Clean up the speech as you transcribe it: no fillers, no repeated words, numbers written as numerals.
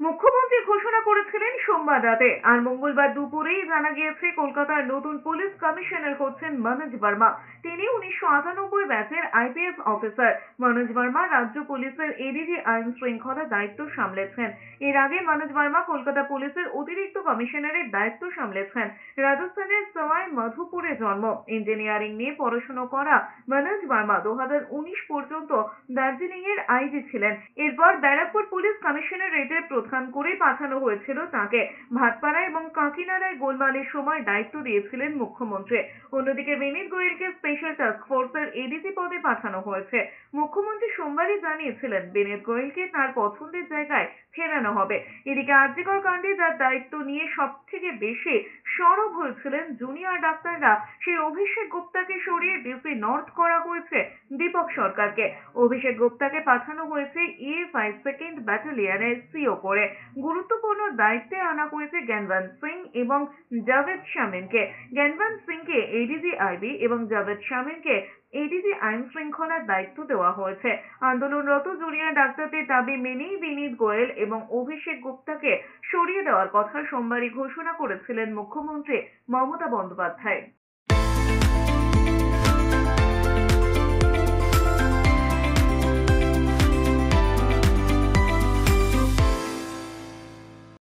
মুখ্যমন্ত্রী ঘোষণা করেছিলেন সোমবার রাতে, আর মঙ্গলবার দুপুরেই জানা গিয়েছে কলকাতার নতুন পুলিশ কমিশনার হচ্ছেন মনোজ ভার্মা। তিনি 1998 ব্যাচের আইপিএস অফিসার। মনোজ ভার্মা রাজ্য পুলিশের এডিজি আইন শৃঙ্খলা দায়িত্ব সামলেছেন। এর আগে মনোজ ভার্মা কলকাতা পুলিশের অতিরিক্ত কমিশনারের দায়িত্ব সামলেছেন। রাজস্থানের সওয়াই মাধোপুরে জন্ম। ইঞ্জিনিয়ারিং নিয়ে পড়াশোনা করা মনোজ ভার্মা 2019 পর্যন্ত দার্জিলিং এর আইজি ছিলেন। এরপর ব্যারাকপুর পুলিশ কমিশনারেটের প্রধান করে পাঠানো হয়েছিল তাকে। ভাটপাড়া এবং কাকিনাড়ায় গোলমালের সময় দায়িত্ব দিয়েছিলেন মুখ্যমন্ত্রী। অন্যদিকে বিনীত গোয়েলকে স্পেশাল টাস্ক ফোর্সের এডিজি পদে পাঠানো হয়েছে। মুখ্যমন্ত্রী সোমবারই জানিয়েছিলেন বিনীত গোয়েলকে তার পছন্দের জায়গায় ফেরানো হবে। এদিকে আরজিকর কাণ্ডে যার দায়িত্ব নিয়ে সব থেকে বেশি সরব হয়েছিলেন জুনিয়র ডাক্তাররা, সেই অভিষেক গুপ্তাকে সরিয়ে ডিসি নর্থ করা হয়েছে দীপক সরকারকে। অভিষেক গুপ্তাকে পাঠানো হয়েছে EFI সেকেন্ড ব্যাটালিয়নের সিও করে। গুরুত্বপূর্ণ দায়িত্বে আনা হয়েছে জ্ঞানবন্ত সিং এবং জাভেদ শামীমকে। জ্ঞানবন্ত সিংকে এডিজি আইবি এবং জাভেদ শামীমকে এডিজি আইন শৃঙ্খলার দায়িত্ব দেওয়া হয়েছে। আন্দোলনরত জুনিয়র ডাক্তারদের দাবি মেনেই বিনীত গোয়েল এবং অভিষেক গুপ্তাকে সরিয়ে দেওয়ার কথা সোমবারই ঘোষণা করেছিলেন মুখ্যমন্ত্রী মমতা বন্দ্যোপাধ্যায়।